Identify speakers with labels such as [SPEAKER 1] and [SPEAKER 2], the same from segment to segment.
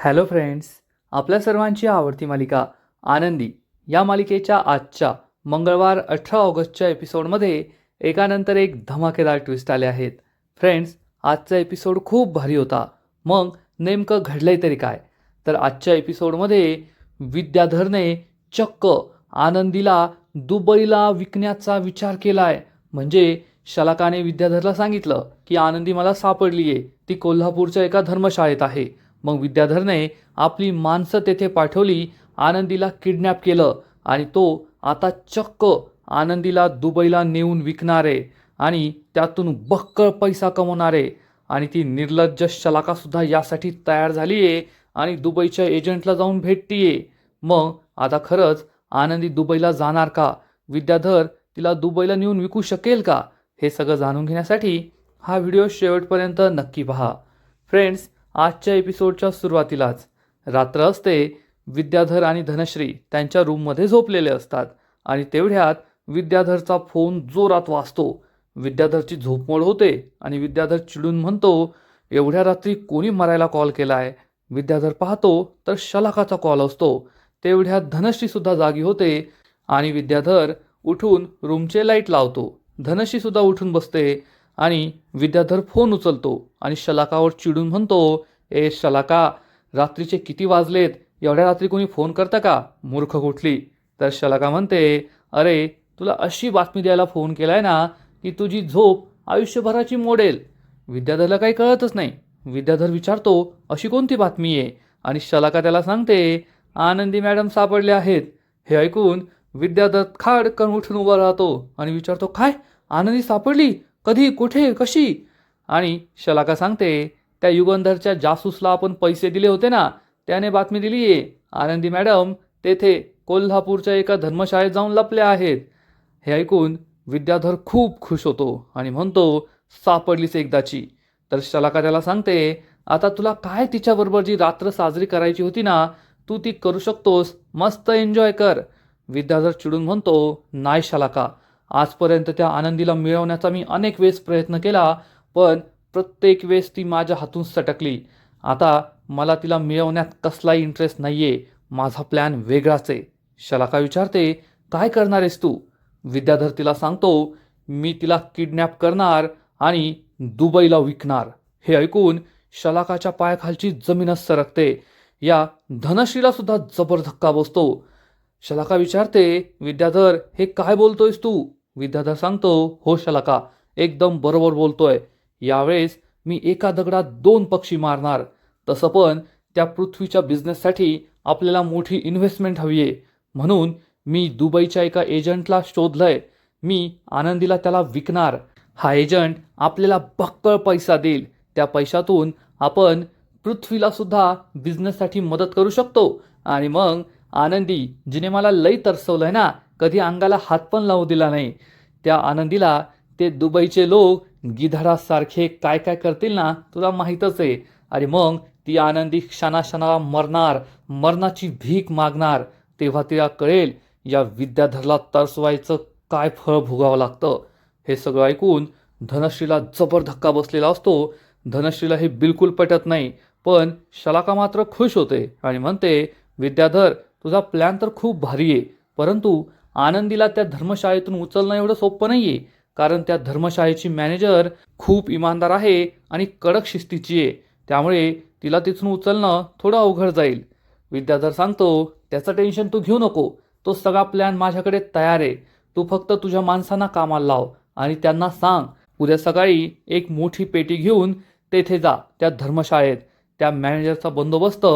[SPEAKER 1] Hello friends, आपल्या सर्वांची आवडती मालिका आनंदी या मालिकेच्या आजच्या मंगळवार 18 ऑगस्टच्या एपिसोडमध्ये एकानंतर एक धमाकेदार ट्विस्ट आले आहेत. फ्रेंड्स, आजचा एपिसोड खूप भारी होता. मग नेमकं घडलंय तरी काय? तर आजच्या एपिसोडमध्ये विद्याधरने चक्क आनंदीला दुबईला विकण्याचा विचार केलाय. म्हणजे शलाकाने विद्याधरला सांगितलं की आनंदी मला सापडली आहे, ती कोल्हापूरच्या एका धर्मशाळेत आहे. मग विद्याधरने आपली माणसं तेथे पाठवली, आनंदीला किडनॅप केलं आणि तो आता चक्क आनंदीला दुबईला नेऊन विकणार आहे आणि त्यातून बक्कळ पैसा कमवणार आहे. आणि ती निर्लज्ज शलाकासुद्धा यासाठी तयार झाली आहे आणि दुबईच्या एजंटला जाऊन भेटतीये. मग आता खरंच आनंदी दुबईला जाणार का? विद्याधर तिला दुबईला नेऊन विकू शकेल का? हे सगळं जाणून घेण्यासाठी हा व्हिडिओ शेवटपर्यंत नक्की पहा. फ्रेंड्स, आजच्या एपिसोडच्या सुरुवातीलाच रात्र असते. विद्याधर आणि धनश्री त्यांच्या रूममध्ये झोपलेले असतात आणि तेवढ्यात विद्याधरचा फोन जोरात वाजतो. विद्याधरची झोपमोड होते आणि विद्याधर चिडून म्हणतो, एवढ्या रात्री कोणी मरायला कॉल केलाय? विद्याधर पाहतो तर शलाकाचा कॉल असतो. तेवढ्यात धनश्री सुद्धा जागी होते आणि विद्याधर उठून रूमचे लाईट लावतो. धनश्री सुद्धा उठून बसते आणि विद्याधर फोन उचलतो आणि शलाकावर चिडून म्हणतो, ए शलाका, रात्रीचे किती वाजलेत? एवढ्या रात्री कोणी फोन करतं का? मूर्ख कुठली. तर शलाका म्हणते, अरे तुला अशी बातमी द्यायला फोन केलाय ना की तुझी झोप आयुष्यभराची मोडेल. विद्याधरला काही कळतच नाही. विद्याधर विचारतो, अशी कोणती बातमी आहे? आणि शलाका त्याला सांगते, आनंदी मॅडम सापडले आहेत. हे ऐकून विद्याधर खाडकन उठून उभा राहतो आणि विचारतो, काय? आनंदी सापडली? कधी? कुठे? कशी? आणि शलाका सांगते, त्या युगंधरच्या जासूसला आपण पैसे दिले होते ना, त्याने बातमी दिली आहे, आनंदी मॅडम तेथे कोल्हापूरच्या एका धर्मशाळेत जाऊन लपल्या आहेत. हे ऐकून विद्याधर खूप खुश होतो आणि म्हणतो, सापडलीच एकदाची. तर शलाका त्याला सांगते, आता तुला काय तिच्याबरोबर जी रात्र साजरी करायची होती ना, तू ती करू शकतोस. मस्त एन्जॉय कर. विद्याधर चिडून म्हणतो, नाही शलाका, आजपर्यंत त्या आनंदीला मिळवण्याचा मी अनेक वेळेस प्रयत्न केला, पण प्रत्येक वेळेस ती माझ्या हातून सटकली. आता मला तिला मिळवण्यात कसलाही इंटरेस्ट नाहीये. माझा प्लॅन वेगळाच आहे. शलाका विचारते, काय करणार आहेस तू? विद्याधर तिला सांगतो, मी तिला किडनॅप करणार आणि दुबईला विकणार. हे ऐकून शलाकाच्या पायाखालची जमीनच सरकते. या धनश्रीला सुद्धा जबर धक्का बसतो. शलाका विचारते, विद्याधर हे काय बोलतोयस तू? विद्याधर सांगतो, हो शलाका, एकदम बरोबर बोलतोय. यावेळेस मी एका दगडात दोन पक्षी मारणार. तसं पण त्या पृथ्वीच्या बिझनेससाठी आपल्याला मोठी इन्व्हेस्टमेंट हवी आहे. म्हणून मी दुबईच्या एका एजंटला शोधलंय. मी आनंदीला त्याला विकणार. हा एजंट आपल्याला बक्कळ पैसा देईल. त्या पैशातून आपण पृथ्वीला सुद्धा बिझनेससाठी मदत करू शकतो. आणि मग आनंदी, जिने मला लई तरसवलंय ना, कधी अंगाला हात पण लावू दिला नाही, त्या आनंदीला ते दुबईचे लोक गिधाडासारखे काय काय करतील ना, तुला माहीतच आहे. आणि मग ती आनंदी क्षणाक्षणाला मरणार, मरणाची भीक मागणार. तेव्हा तिला कळेल या विद्याधरला तरसवायचं काय फळ भोगावं लागतं. हे सगळं ऐकून धनश्रीला जबर धक्का बसलेला असतो. धनश्रीला हे बिलकुल पटत नाही, पण शलाका मात्र खुश होते आणि म्हणते, विद्याधर तुझा प्लॅन तर खूप भारी आहे, परंतु आनंदीला त्या धर्मशाळेतून उचलणं एवढं सोपं नाही आहे. कारण त्या धर्मशाळेची मॅनेजर खूप इमानदार आहे आणि कडक शिस्तीची आहे. त्यामुळे तिला तिथून उचलणं थोडं अवघड जाईल. विद्याधर सांगतो, त्याचं टेन्शन तू घेऊ नको. तो सगळा प्लॅन माझ्याकडे तयार आहे. तू फक्त तुझ्या माणसांना कामाला लाव आणि त्यांना सांग, उद्या सकाळी एक मोठी पेटी घेऊन तेथे जा त्या धर्मशाळेत. त्या मॅनेजरचा बंदोबस्त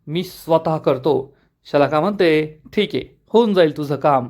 [SPEAKER 1] मी स्वतः करतो. शलाका म्हणते, ठीक आहे, होऊन जाईल तुझं काम.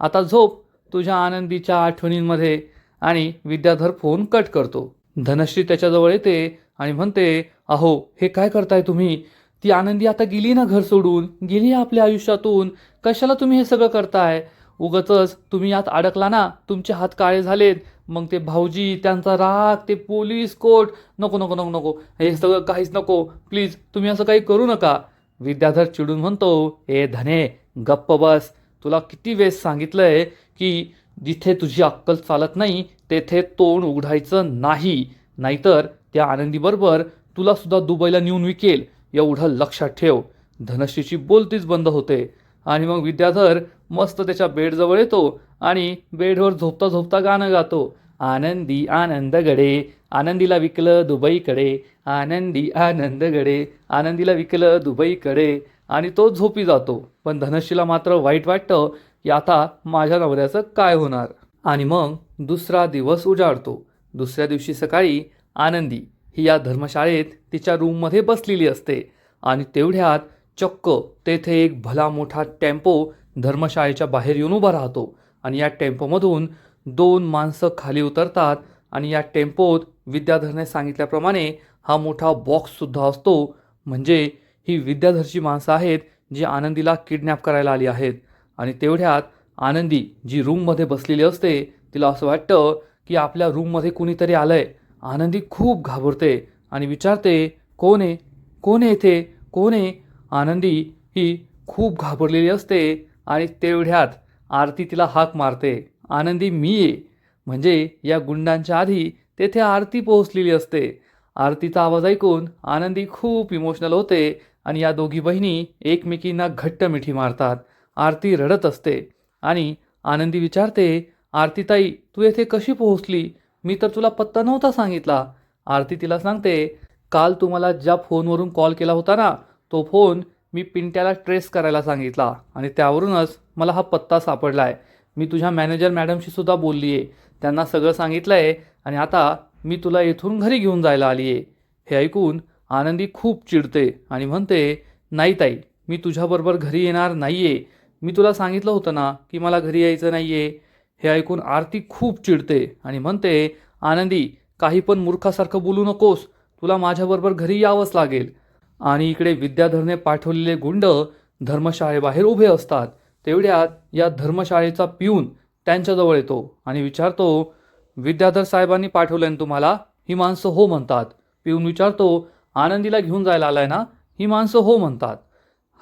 [SPEAKER 1] आता झोप तुझ्या आनंदीच्या आठवणींमध्ये. आणि विद्याधर फोन कट करतो. धनश्री त्याच्याजवळ येते आणि म्हणते, अहो हे काय करताय तुम्ही? ती आनंदी आता गेली ना, घर सोडून गेली आपल्या आयुष्यातून. कशाला तुम्ही हे सगळं करताय? उगाचच तुम्ही यात अडकला ना, तुमचे हात काळे झालेत. मग ते भाऊजी, त्यांचा राग, ते पोलीस कोर्ट, नको नको नको नको, हे सगळं काहीच नको. प्लीज तुम्ही असं काही करू नका. विद्याधर चिडून म्हणतो, ए धने, गप्प बस. तुला किती वेळेस सांगितलंय की जिथे तुझी अक्कल चालत नाही तेथे तोंड उघडायचं नाही, नाहीतर त्या आनंदीबरोबर तुला सुद्धा दुबईला नेऊन विकेल. एवढं लक्षात ठेव. धनश्रीची बोलतीच बंद होते आणि मग विद्याधर मस्त त्याच्या बेडजवळ येतो आणि बेडवर झोपता झोपता गाणं गातो. आनंदी आनंदगडे, आनंदीला विकलं दुबईकडे, आनंदी आनंदगडे, आनंदीला विकलं दुबईकडे. आणि तो झोपी जातो. पण धनश्रीला मात्र वाईट वाटतं की आता माझ्या नवऱ्याचं काय होणार. आणि मग दुसरा दिवस उजाडतो. दुसऱ्या दिवशी सकाळी आनंदी ही या धर्मशाळेत तिच्या रूममध्ये बसलेली असते आणि तेवढ्यात चक्क तेथे एक भला मोठा टेम्पो धर्मशाळेच्या बाहेर येऊन उभा राहतो. आणि या टेम्पोमधून 2 माणसं खाली उतरतात आणि या टेम्पोत विद्याधरने सांगितल्याप्रमाणे हा मोठा बॉक्ससुद्धा असतो. म्हणजे ही विद्याधरची माणसं आहेत जी आनंदीला किडनॅप करायला आली आहेत. आणि तेवढ्यात आनंदी जी रूममध्ये बसलेली असते तिला असं वाटतं की आपल्या रूममध्ये कुणीतरी आलंय. आनंदी खूप घाबरते आणि विचारते, कोण आहे, कोण आहे इथे, कोण आहे. आनंदी ही खूप घाबरलेली असते आणि तेवढ्यात आरती तिला हाक मारते, आनंदी मी आहे. म्हणजे या गुंडांच्या आधी तेथे आरती पोहोचलेली असते. आरतीचा आवाज ऐकून आनंदी खूप इमोशनल होते आणि या दोघी बहिणी एकमेकींना घट्ट मिठी मारतात. आरती रडत असते आणि आनंदी विचारते, आरतीताई तू येथे कशी पोहोचली, मी तर तुला पत्ता नव्हता सांगितला. आरती तिला सांगते, काल तुम्हाला ज्या फोनवरून कॉल केला होता ना, तो फोन मी पिंट्याला ट्रेस करायला सांगितला आणि त्यावरूनच मला हा पत्ता सापडला आहे. मी तुझ्या मॅनेजर मॅडमशी सुद्धा बोलली आहे, त्यांना सगळं सांगितलं आहे आणि आता मी तुला येथून घरी घेऊन जायला आली आहे. हे ऐकून आनंदी खूप चिडते आणि म्हणते, नाही ताई, मी तुझ्याबरोबर घरी येणार नाही आहे. मी तुला सांगितलं होतं ना की मला घरी यायचं नाही आहे. हे ऐकून आरती खूप चिडते आणि म्हणते, आनंदी काही पण मूर्खासारखं बोलू नकोस, तुला माझ्याबरोबर घरी यावंच लागेल. आणि इकडे विद्याधरने पाठवलेले गुंड धर्मशाळेबाहेर उभे असतात. तेवढ्यात या धर्मशाळेचा पिऊन त्यांच्याजवळ येतो आणि विचारतो, विद्याधर साहेबांनी पाठवलं तुम्हाला. ही माणसं हो म्हणतात. पिऊन विचारतो, आनंदीला घेऊन जायला आलाय ना. ही माणसं हो म्हणतात.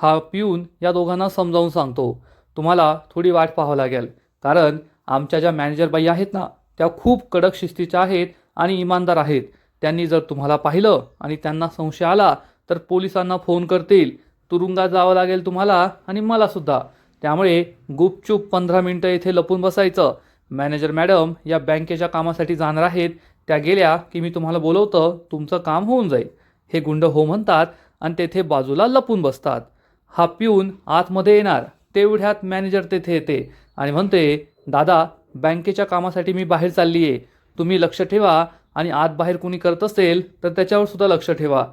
[SPEAKER 1] हा पिऊन या दोघांना समजावून सांगतो, तुम्हाला थोडी वाट पाहावं लागेल, कारण आमच्या ज्या मॅनेजर बाई आहेत ना त्या खूप कडक शिस्तीच्या आहेत आणि इमानदार आहेत. त्यांनी जर तुम्हाला पाहिलं आणि त्यांना संशय आला तर पोलिसांना फोन करतील. तुरुंगात जावं लागेल तुम्हाला आणि मलासुद्धा. त्यामुळे गुपचूप 15 मिनटं इथे लपून बसायचं. मॅनेजर मॅडम या बँकेच्या कामासाठी जाणार आहेत, त्या गेल्या की मी तुम्हाला बोलवतं, तुमचं काम होऊन जाईल. हे गुंड हो म्हणतात आणि तेथे बाजूला लपून बसतात. हा पिऊन आतमध्ये येणार. तेवढ्यात मॅनेजर तेथे येते आणि म्हणते, दादा बँकेच्या कामासाठी मी बाहेर चालली आहे, तुम्ही लक्ष ठेवा आणि आत बाहेर कुणी करत असेल तर त्याच्यावर सुद्धा लक्ष ठेवा.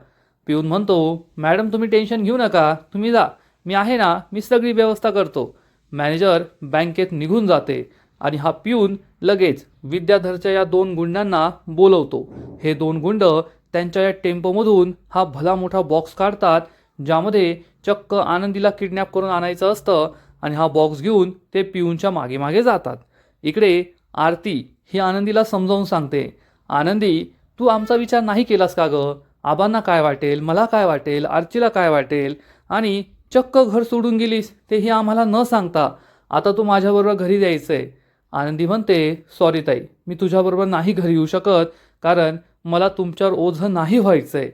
[SPEAKER 1] पिऊन म्हणतो, मॅडम तुम्ही टेन्शन घेऊ नका, तुम्ही जा, मी आहे ना, मी सगळी व्यवस्था करतो. मॅनेजर बँकेत निघून जाते आणि हा पिऊन लगेच विद्याधरच्या या 2 गुंडांना बोलवतो. हे 2 गुंड त्यांच्या या टेम्पोमधून हा भला मोठा बॉक्स काढतात ज्यामध्ये चक्क आनंदीला किडनॅप करून आणायचं असतं आणि हा बॉक्स घेऊन ते पिऊनच्या मागे मागे जातात. इकडे आरती ही आनंदीला समजावून सांगते, आनंदी तू आमचा विचार नाही केलास का गं. आबांना काय वाटेल, मला काय वाटेल, आर्चीला काय वाटेल, आणि चक्क घर सोडून गेलीस तेही आम्हाला न सांगता. आता तू माझ्याबरोबर घरी जायचंय. आनंदी म्हणते, सॉरी ताई, मी तुझ्याबरोबर नाही घरी येऊ शकत, कारण मला तुमच्यावर ओझं नाही व्हायचंय.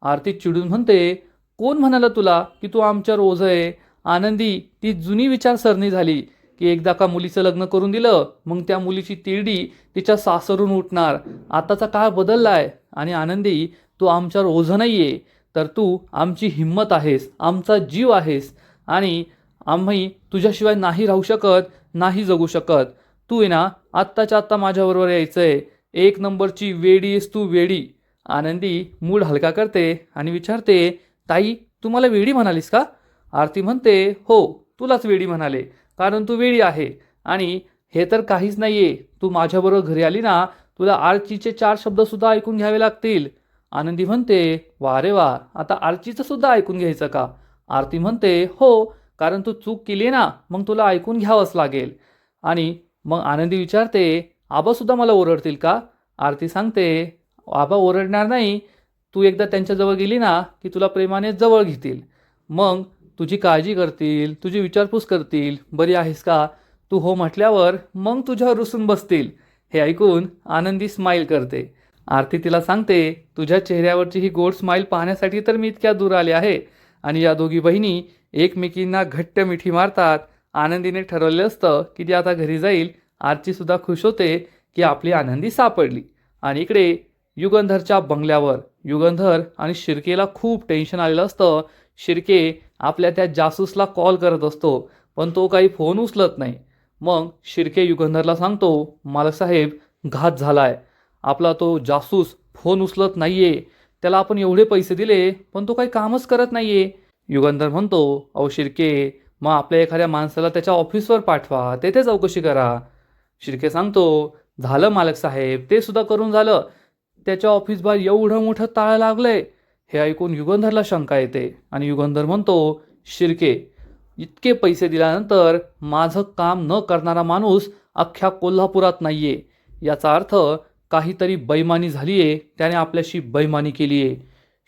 [SPEAKER 1] आरती चिडून म्हणते, कोण म्हणालं तुला की तू आमच्यावर ओझं आहे. आनंदी ती जुनी विचारसरणी झाली की एकदा का मुलीचं लग्न करून दिलं मग त्या मुलीची तिरडी तिच्या सासरून उठणार. आताचा काळ बदललाय आणि आनंदी तू आमच्यावर ओझं नाही आहे, तर तू आमची हिंमत आहेस, आमचा जीव आहेस आणि आम्ही तुझ्याशिवाय नाही राहू शकत, नाही जगू शकत. तू आहे ना आत्ताच्या आत्ता माझ्याबरोबर यायचं आहे. 1 नंबरची वेडी आहेस तू, वेडी. आनंदी मूड हलका करते आणि विचारते, ताई तू मला वेडी म्हणालीस का. आरती म्हणते, हो तुलाच वेडी म्हणाले, कारण तू वेडी आहे. आणि हे तर काहीच नाही आहे, तू माझ्याबरोबर घरी आली ना तुला आर्चीचे 4 शब्दसुद्धा ऐकून घ्यावे लागतील. आनंदी म्हणते, वा रे वा, आता आर्चीचं सुद्धा ऐकून घ्यायचं का. आरती म्हणते, हो, कारण तू चूक केली ना मग तुला ऐकून घ्यावंच लागेल. आणि मग आनंदी विचारते, आबासुद्धा मला ओरडतील का. आरती सांगते, आबा ओरडणार नाही, तू एकदा त्यांच्याजवळ गेली ना की तुला प्रेमाने जवळ घेतील, मग तुझी काळजी करतील, तुझी विचारपूस करतील, बरी आहेस का. तू हो म्हटल्यावर मग तुझ्यावर रुसून बसतील. हे ऐकून आनंदी स्माईल करते आरती तिला सांगते, तुझ्या चेहऱ्यावरची ही गोड स्माईल पाहण्यासाठी तर मी इतक्या दूर आले आहे. आणि या दोघी बहिणी एकमेकींना घट्ट मिठी मारतात. आनंदीने ठरवलं असतं की ती आता घरी जाईल. आरतीसुद्धा खुश होते की आपली आनंदी सापडली. आणि इकडे युगंधरच्या बंगल्यावर युगंधर आणि शिर्केला खूप टेन्शन आलेलं असतं. शिर्के आपल्या त्या जासूसला कॉल करत असतो, पण तो काही फोन उचलत नाही. मग शिर्के युगंधरला सांगतो, मालकसाहेब घात झालाय. आपला तो जासूस फोन उचलत नाहीये. त्याला आपण एवढे पैसे दिले, पण तो काही कामच करत नाहीये. युगंधर म्हणतो, अहो शिर्के, मग आपल्या एखाद्या माणसाला त्याच्या ऑफिसवर पाठवा, तेथे चौकशी करा. शिर्के सांगतो, झालं मालक साहेब, ते सुद्धा करून झालं. त्याच्या ऑफिसबाहेर एवढं मोठं ताळ लागलंय. हे ऐकून युगंधरला शंका येते आणि युगंधर म्हणतो, शिर्के, इतके पैसे दिल्यानंतर माझं काम न करणारा माणूस अख्ख्या कोल्हापुरात नाहीये. याचा अर्थ काहीतरी बैमानी झालीये, त्याने आपल्याशी बैमानी केलीये.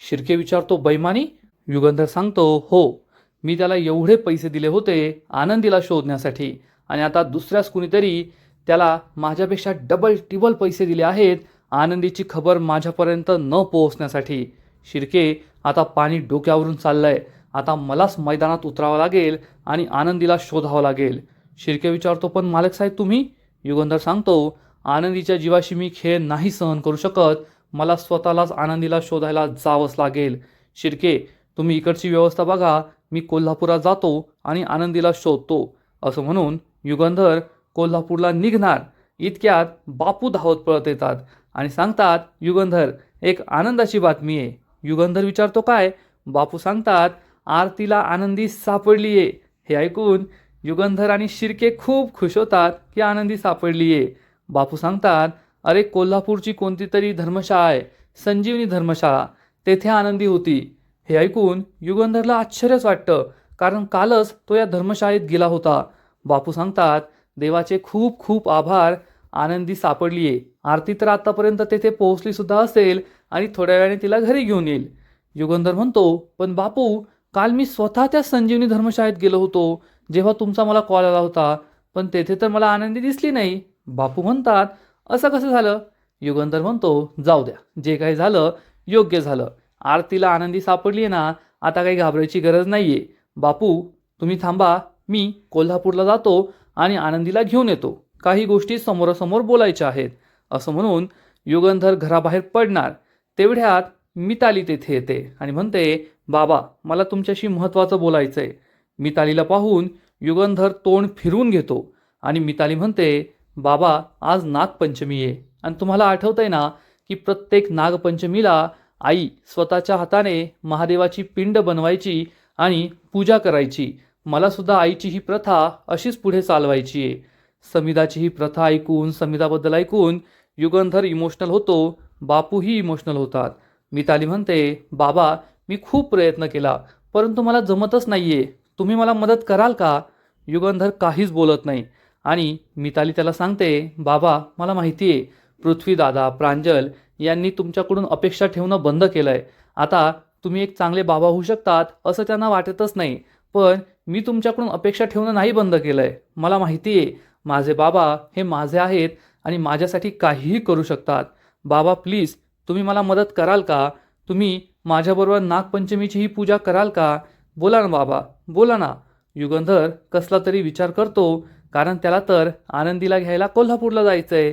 [SPEAKER 1] शिर्के विचारतो, बैमानी? युगंधर सांगतो, हो, मी त्याला एवढे पैसे दिले होते आनंदीला शोधण्यासाठी, आणि आता दुसऱ्याच कुणीतरी त्याला माझ्यापेक्षा डबल टिबल पैसे दिले आहेत आनंदीची खबर माझ्यापर्यंत न पोहोचण्यासाठी. शिर्के, आता पाणी डोक्यावरून चाललंय. आता मलाच मैदानात उतरावं लागेल आणि आनंदीला शोधावं लागेल. शिर्के विचारतो, पण मालक साहेब तुम्ही? युगंधर सांगतो, आनंदीच्या जीवाशी मी खेळ नाही सहन करू शकत. मला स्वतःलाच आनंदीला शोधायला जावंच लागेल. शिर्के, तुम्ही इकडची व्यवस्था बघा, मी कोल्हापुरात जातो आणि आनंदीला शोधतो. असं म्हणून युगंधर कोल्हापूरला निघणार. इतक्यात बापू धावत पळत येतात आणि सांगतात, युगंधर, एक आनंदाची बातमी आहे. युगंधर विचारतो, काय? बापू सांगतात, आरतीला आनंदी सापडली आहे. हे ऐकून युगंधर आणि शिर्के खूप खुश होतात की आनंदी सापडली आहे. बापू सांगतात, अरे कोल्हापूरची कोणती तरी धर्मशाळा आहे, संजीवनी धर्मशाळा, तेथे आनंदी होती. हे ऐकून युगंधरला आश्चर्यच वाटतं, कारण कालच तो या धर्मशाळेत गेला होता. बापू सांगतात, देवाचे खूप खूप आभार, आनंदी सापडली आहे. आरती तर आतापर्यंत तेथे पोहोचली सुद्धा असेल आणि थोड्या वेळाने तिला घरी घेऊन येईल. युगंधर म्हणतो, पण बापू, काल मी स्वतः त्या संजीवनी धर्मशाळेत गेलो होतो जेव्हा तुमचा मला कॉल आला होता, पण तेथे तर मला आनंदी दिसली नाही. बापू म्हणतात, असं कसं झालं? युगंधर म्हणतो, जाऊ द्या, जे काही झालं योग्य झालं. आरतीला आनंदी सापडली आहे ना, आता काही घाबरायची गरज नाहीये. बापू, तुम्ही थांबा, मी कोल्हापूरला जातो आणि आनंदीला घेऊन येतो. काही गोष्टी समोरासमोर बोलायच्या आहेत. असं म्हणून युगंधर घराबाहेर पडणार. तेवढ्यात मिताली तेथे येते आणि म्हणते, बाबा, मला तुमच्याशी महत्त्वाचं बोलायचं आहे. मितालीला पाहून युगंधर तोंड फिरवून घेतो आणि मिताली म्हणते, बाबा, आज नागपंचमी आहे आणि तुम्हाला आठवतंय ना की प्रत्येक नागपंचमीला आई स्वतःच्या हाताने महादेवाची पिंड बनवायची आणि पूजा करायची. मला सुद्धा आईची ही प्रथा अशीच पुढे चालवायची आहे. समिधाची ही प्रथा ऐकून, समिधाबद्दल ऐकून युगंधर इमोशनल होतो. बापूही इमोशनल होतात. मिताली म्हणते, बाबा, मी खूप प्रयत्न केला, परंतु मला जमतच नाहीये. तुम्ही मला मदत कराल का? युगंधर काहीच बोलत नाही आणि मिताली त्याला सांगते, बाबा, मला माहिती आहे, पृथ्वीदादा, प्रांजल यांनी तुमच्याकडून अपेक्षा ठेवणं बंद केलंय. आता तुम्ही एक चांगले बाबा होऊ शकतात असं त्यांना वाटतच नाही, पण मी तुमच्याकडून अपेक्षा ठेवणं नाही बंद केलंय. मला माहिती आहे, माझे बाबा हे माझे आहेत आणि माझ्यासाठी काहीही करू शकतात. बाबा, प्लीज, तुम्ही मला मदत कराल का? तुम्ही माझ्याबरोबर नागपंचमीची ही पूजा कराल का? बोला ना बाबा, बोला ना. युगंधर कसला तरी विचार करतो, कारण त्याला तर आनंदीला घ्यायला कोल्हापूरला जायचंय.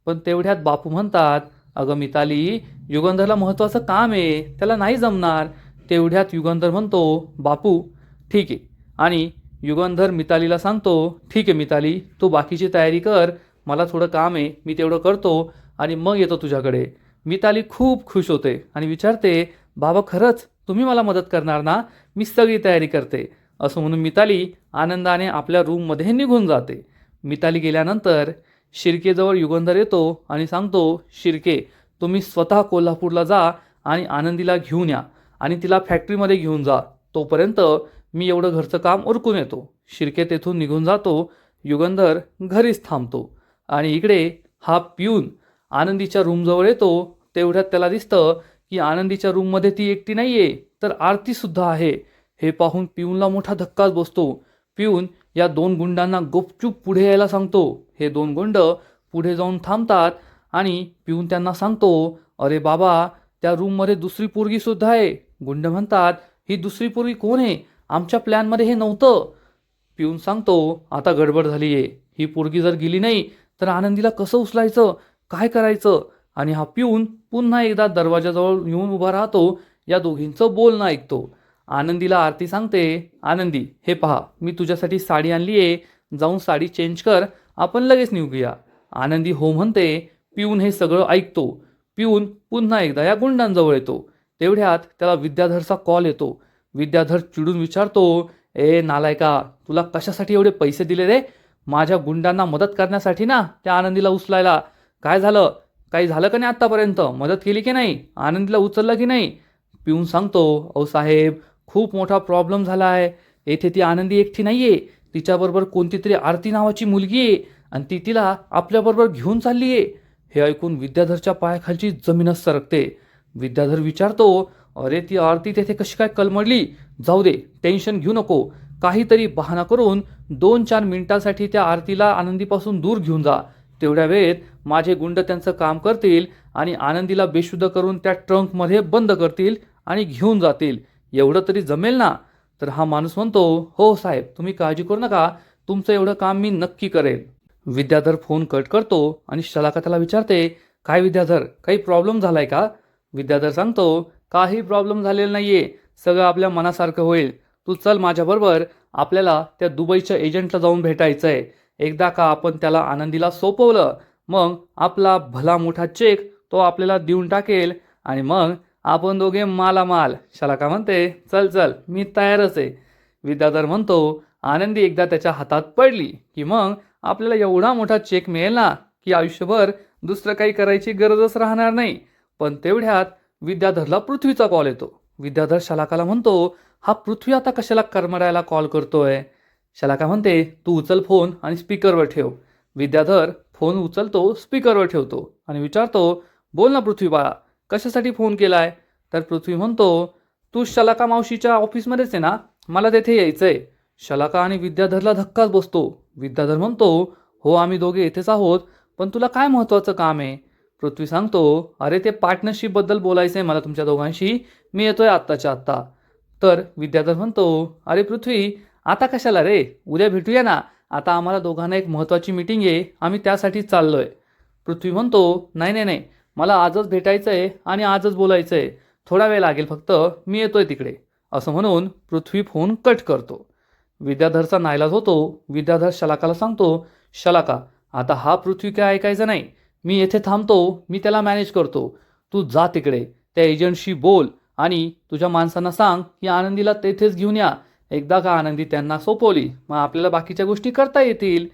[SPEAKER 1] पण तेवढ्यात बापू म्हणतात, अगं मिताली, युगंधरला महत्त्वाचं काम आहे, त्याला नाही जमणार. तेवढ्यात युगंधर म्हणतो, बापू, ठीक आहे. आणि युगंधर मितालीला सांगतो, ठीक आहे मिताली, तू बाकीची तयारी कर, मला थोडं काम आहे, मी तेवढं करतो आणि मग येतो तुझ्याकडे. मिताली खूप खुश होते आणि विचारते, बाबा, खरंच तुम्ही मला मदत करणार ना? मी सगळी तयारी करते. असं म्हणून मिताली आनंदाने आपल्या रूममध्ये निघून जाते. मिताली गेल्यानंतर शिर्केजवळ युगंधर येतो आणि सांगतो, शिर्के, तुम्ही स्वतः कोल्हापूरला जा आणि आनंदीला घेऊन या आणि तिला फॅक्टरीमध्ये घेऊन जा. तोपर्यंत मी एवढं घरचं काम उरकून येतो. शिर्के तेथून निघून जातो. युगंधर घरीच थांबतो आणि इकडे हा पिऊन आनंदीच्या रूमजवळ येतो. तेवढ्यात त्याला दिसतं की आनंदीच्या रूममध्ये ती एकटी नाही आहे, तर आरतीसुद्धा आहे. हे पाहून पिऊनला मोठा धक्काच बसतो. पिऊन या दोन गुंडांना गुपचूप पुढे यायला सांगतो. हे दोन गुंड पुढे जाऊन थांबतात आणि पिऊन त्यांना सांगतो, अरे बाबा, त्या रूममध्ये दुसरी पोरगी सुद्धा आहे. गुंड म्हणतात, ही दुसरी पोरगी कोण आहे? आमच्या प्लॅनमध्ये हे नव्हतं. पिऊन सांगतो, आता गडबड झाली आहे. ही पोरगी जर गेली नाही तर आनंदीला कसं उचलायचं, काय करायचं? आणि हा पिऊन पुन्हा एकदा दरवाजाजवळ येऊन उभा राहतो. या दोघींचं बोलणं ऐकतो. आनंदीला आरती सांगते, आनंदी हे पहा, मी तुझ्यासाठी साडी आणली आहे, जाऊन साडी चेंज कर, आपण लगेच निघूया. आनंदी हो म्हणते. पिऊन हे सगळं ऐकतो. पिऊन पुन्हा एकदा या गुंडांजवळ येतो. तेवढ्यात त्याला विद्याधरचा कॉल येतो. विद्याधर चिडून विचारतो, ए नालायका, तुला कशासाठी एवढे पैसे दिले रे? माझ्या गुंडांना मदत करण्यासाठी ना, त्या आनंदीला उचलायला. काय झालं? काही झालं का नाही आत्तापर्यंत? मदत केली की नाही? आनंदीला उचललं की नाही? पिऊन सांगतो, अहो साहेब, खूप मोठा प्रॉब्लेम झाला आहे. येथे ती आनंदी एकटी नाही आहे. तिच्याबरोबर कोणती तरी आरती नावाची मुलगी आहे आणि ती तिला आपल्याबरोबर घेऊन चालली आहे. हे ऐकून विद्याधरच्या पायाखालची जमीनच सरकते. विद्याधर विचारतो, अरे ती आरती तेथे कशी काय कलमडली? जाऊ दे, टेन्शन घेऊ नको. काहीतरी बहाणा करून 2-4 मिनिटांसाठी त्या आरतीला आनंदीपासून दूर घेऊन जा. तेवढ्या वेळेत माझे गुंड त्यांचं काम करतील आणि आनंदीला बेशुद्ध करून त्या ट्रंकमध्ये बंद करतील आणि घेऊन जातील. एवढं तरी जमेल ना? तर हा माणूस म्हणतो, हो साहेब, तुम्ही काळजी करू नका, तुमचं एवढं काम मी नक्की करेल. विद्याधर फोन कट करतो आणि शलाका त्याला विचारते, काय विद्याधर, काही प्रॉब्लेम झालाय का? विद्याधर सांगतो, काही प्रॉब्लेम झालेला नाहीये, सगळं आपल्या मनासारखं होईल. तू चल माझ्याबरोबर, आपल्याला त्या दुबईच्या एजंटला जाऊन भेटायचं आहे. एकदा का आपण त्याला आनंदीला सोपवलं, मग आपला भला मोठा चेक तो आपल्याला देऊन टाकेल आणि मग आपण दोघे मालामाल. शलाका म्हणते, चल चल, मी तयारच आहे. विद्याधर म्हणतो, आनंदी एकदा त्याच्या हातात पडली की मग आपल्याला एवढा मोठा चेक मिळेल ना, की आयुष्यभर दुसरं काही करायची गरजच राहणार नाही. पण तेवढ्यात विद्याधरला पृथ्वीचा कॉल येतो. विद्याधर शलाकाला म्हणतो, हा पृथ्वी आता कशाला करमरायला कॉल करतोय? शलाका म्हणते, तू उचल फोन आणि स्पीकरवर ठेव. विद्याधर फोन उचलतो, स्पीकरवर ठेवतो आणि विचारतो, बोल ना पृथ्वी बाळा, कशासाठी फोन केलाय? तर पृथ्वी म्हणतो, तू शलाका मावशीच्या ऑफिसमध्येच आहे ना, मला तेथे यायचंय. शलाका आणि विद्याधरला धक्काच बसतो. विद्याधर म्हणतो, हो आम्ही दोघे येथेच आहोत, पण तुला काय महत्त्वाचं काम आहे? पृथ्वी सांगतो, अरे ते पार्टनरशिपबद्दल बोलायचं आहे मला तुमच्या दोघांशी, मी येतोय आत्ताच्या आत्ता. तर विद्याधर म्हणतो, अरे पृथ्वी, आता कशाला रे, उद्या भेटूया ना, आता आम्हाला दोघांना एक महत्त्वाची मीटिंग आहे, आम्ही त्यासाठी चाललोय. पृथ्वी म्हणतो, नाही नाही नाही, मला आजच भेटायचं आहे आणि आजच बोलायचं आहे, थोडा वेळ लागेल फक्त, मी येतोय तिकडे. असं म्हणून पृथ्वी फोन कट करतो. विद्याधरचा नाईलाज होतो. विद्याधर शलाकाला सांगतो, शलाका, आता हा पृथ्वी काय ऐकायचा नाही, मी येथे थांबतो, मी त्याला मॅनेज करतो. तू जा तिकडे, त्या एजंटशी बोल आणि तुझ्या माणसांना सांग की आनंदीला तेथेच घेऊन या. एकदा का आनंदी त्यांना सोपवली, मग आपल्याला बाकीच्या गोष्टी करता येतील.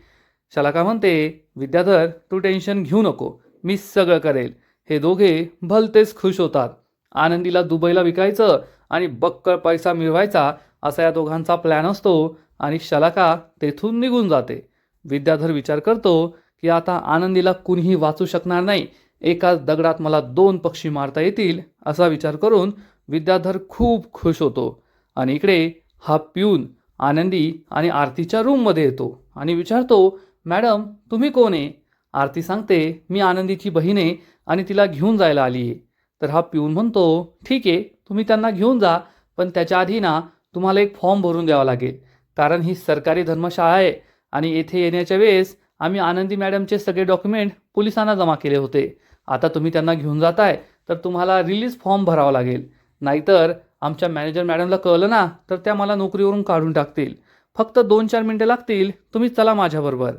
[SPEAKER 1] शलाका म्हणते, विद्याधर तू टेन्शन घेऊ नको, मी सगळं करेल. हे दोघे भलतेच खुश होतात. आनंदीला दुबईला विकायचं आणि बक्कळ पैसा मिळवायचा असा या दोघांचा प्लॅन असतो आणि शलाका तेथून निघून जाते. विद्याधर विचार करतो की आता आनंदीला कुणीही वाचू शकणार नाही, एकाच दगडात मला 2 पक्षी मारता येतील असा विचार करून विद्याधर खूप खुश होतो. आणि इकडे हा पिऊन आनंदी आणि आरतीच्या रूममध्ये येतो आणि विचारतो, मॅडम तुम्ही कोण आहे? आरती सांगते, मी आनंदीची बहीण आहे आणि तिला घेऊन जायला आली आहे. तर हा पिऊन म्हणतो, ठीक आहे, तुम्ही त्यांना घेऊन जा, पण त्याच्या आधी ना तुम्हाला एक फॉर्म भरून द्यावा लागेल, कारण ही सरकारी धर्मशाळा आहे आणि येथे येण्याच्या वेळेस आम्ही आनंदी मॅडमचे सगळे डॉक्युमेंट पोलिसांना जमा केले होते. आता तुम्ही त्यांना घेऊन जाताय तर तुम्हाला रिलीज फॉर्म भरावा लागेल, नाहीतर आमच्या मॅनेजर मॅडमला कळलं ना तर त्या मला नोकरीवरून काढून टाकतील. फक्त 2-4 मिनटं लागतील, तुम्ही चला माझ्याबरोबर.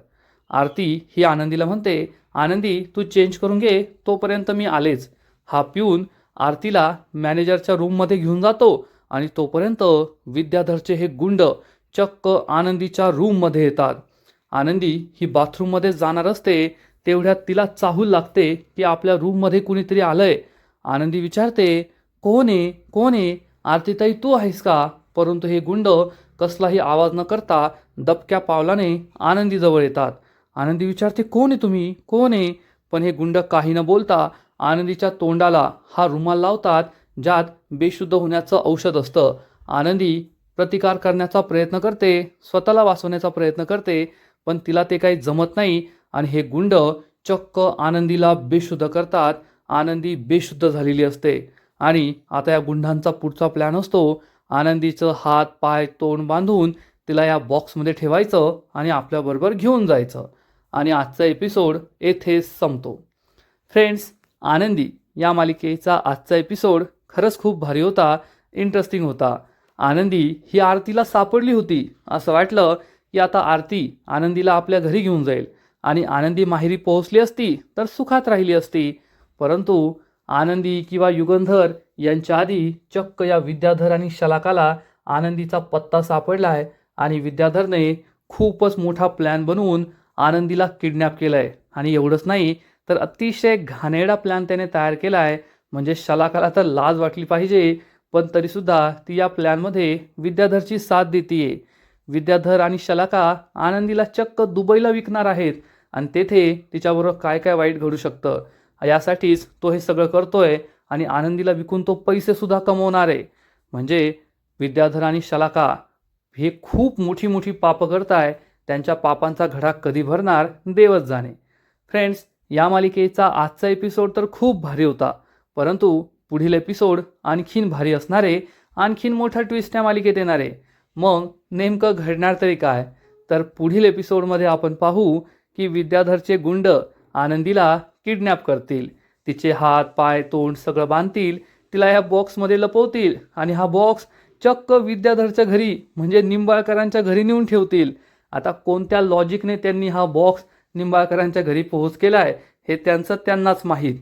[SPEAKER 1] आरती ही आनंदीला म्हणते, आनंदी तू चेंज करून घे, तोपर्यंत मी आलेच. हा पिऊन आरतीला मॅनेजरच्या रूममध्ये घेऊन जातो आणि तोपर्यंत विद्याधरचे हे गुंड चक्क आनंदीच्या रूममध्ये येतात. आनंदी ही बाथरूममध्ये जाणार असते, तेवढ्यात तिला चाहूल लागते की आपल्या रूममध्ये कुणीतरी आलंय. आनंदी विचारते, कोण आहे कोण आहे? आरतीताई तू आहेस का? परंतु हे गुंड कसलाही आवाज न करता दबक्या पावलाने आनंदीजवळ येतात. आनंदी विचारते, कोण आहे तुम्ही, कोण आहे? पण हे गुंड काही न बोलता आनंदीच्या तोंडाला हा रुमाल लावतात, ज्यात बेशुद्ध होण्याचं औषध असतं. आनंदी प्रतिकार करण्याचा प्रयत्न करते, स्वतःला वाचवण्याचा प्रयत्न करते, पण तिला ते काही जमत नाही आणि हे गुंड चक्क आनंदीला बेशुद्ध करतात आनंदी बेशुद्ध झालेली असते आणि आता या गुंडांचा पुढचा प्लॅन असतो आनंदीचं हात पाय तोंड बांधून तिला या बॉक्समध्ये ठेवायचं आणि आपल्याबरोबर घेऊन जायचं आणि आजचा एपिसोड येथेच संपतो. फ्रेंड्स, आनंदी या मालिकेचा आजचा एपिसोड खरंच खूप भारी होता, इंटरेस्टिंग होता. आनंदी ही आरतीला सापडली होती. असं वाटलं की आता आरती आनंदीला आपल्या घरी घेऊन जाईल आणि आनंदी माहेरी पोहोचली असती तर सुखात राहिली असती. परंतु आनंदी किंवा युगंधर यांच्या आधी चक्क या विद्याधर आणि शलाकाला आनंदीचा पत्ता सापडला आहे आणि विद्याधरने खूपच मोठा प्लॅन बनवून आनंदीला किडनॅप केलं आहे. आणि एवढंच नाही तर अतिशय घाणेरडा प्लॅन त्याने तयार केला आहे. म्हणजे शलाकाला तर लाज वाटली पाहिजे, पण तरीसुद्धा ती या प्लॅनमध्ये विद्याधरची साथ देतीये. विद्याधर आणि शलाका आनंदीला चक्क दुबईला विकणार आहेत आणि तेथे तिच्याबरोबर काय काय वाईट घडू शकतं यासाठीच तो हे सगळं करतोय आणि आनंदीला विकून तो पैसेसुद्धा कमवणार आहे. म्हणजे विद्याधर आणि शलाका हे खूप मोठी मोठी पापं करताय. त्यांच्या पापांचा घडा कधी भरणार देवच जाणे. फ्रेंड्स, या मालिकेचा आजचा एपिसोड तर खूप भारी होता, परंतु पुढील एपिसोड आणखीन भारी असणारे, आणखीन मोठा ट्विस्ट या मालिकेत येणारे. मग नेमकं घडणार तरी काय? तर पुढील एपिसोडमध्ये आपण पाहू की विद्याधरचे गुंड आनंदीला किडनॅप करतील, तिचे हात पाय तोंड सगळं बांधतील, तिला या बॉक्समध्ये लपवतील आणि हा बॉक्स चक्क विद्याधरच्या घरी म्हणजे निंबाळकरांच्या घरी नेऊन ठेवतील. आता कोणत्या लॉजिकने त्यांनी हा बॉक्स निंबाळकरांच्या घरी पोहोच केला आहे हे त्यांनाच माहीत.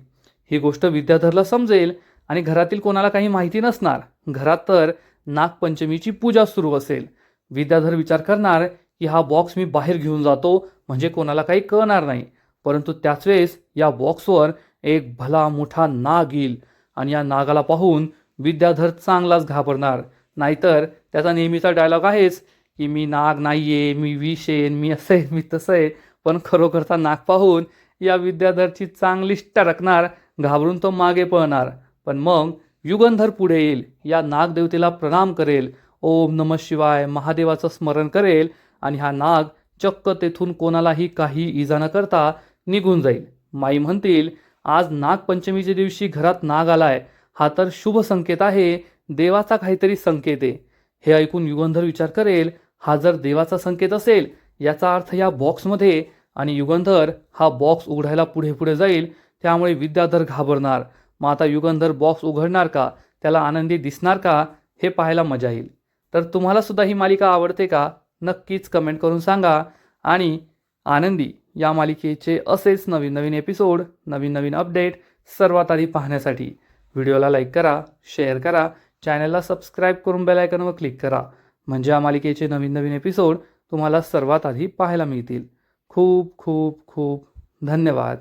[SPEAKER 1] ही गोष्ट विद्याधरला समजेल आणि घरातील कोणाला काही माहिती नसणार. घरात तर नागपंचमीची पूजा सुरू असेल. विद्याधर विचार करणार की हा बॉक्स मी बाहेर घेऊन जातो म्हणजे कोणाला काही कळणार नाही. परंतु त्याच वेळेस या बॉक्सवर एक भला मोठा नाग येईल आणि या नागाला पाहून विद्याधर चांगलाच घाबरणार. नाहीतर त्याचा नेहमीचा डायलॉग आहेच की मी नाग नाहीये, मी विष आहे, मी असं आहे, मी तसं आहे. पण खरोखरचा नाग पाहून या विद्याधरची चांगलीच टरकणार, घाबरून तो मागे पळणार. पण मग युगंधर पुढे येईल, या नागदेवतेला प्रणाम करेल, ओम नमः शिवाय महादेवाचं स्मरण करेल आणि हा नाग चक्क तेथून कोणालाही काही इजा न करता निघून जाईल. माई म्हणतील आज नागपंचमीच्या दिवशी घरात नाग आलाय, हा तर शुभ संकेत आहे, देवाचा काहीतरी संकेत आहे. हे ऐकून युगंधर विचार करेल, हा जर देवाचा संकेत असेल याचा अर्थ या बॉक्समध्ये, आणि युगंधर हा बॉक्स उघडायला पुढे पुढे जाईल. त्यामुळे विद्याधर घाबरणार. मग आता युगंधर बॉक्स उघडणार का, त्याला आनंदी दिसणार का, हे पाहायला मजा येईल. तर तुम्हाला सुद्धा ही मालिका आवडते का? नक्कीच कमेंट करून सांगा. आणि आनंदी या मालिकेचे असेच नवीन नवीन एपिसोड, नवीन नवीन अपडेट सर्वात आधी पाहण्यासाठी व्हिडिओला लाईक करा, शेअर करा, चॅनलला सबस्क्राईब करून बेल आयकॉनवर क्लिक करा. म्हणजे या मालिकेचे नवीन नवीन एपिसोड तुम्हाला सर्वात आधी पाहायला मिळतील. खूप खूप खूप धन्यवाद.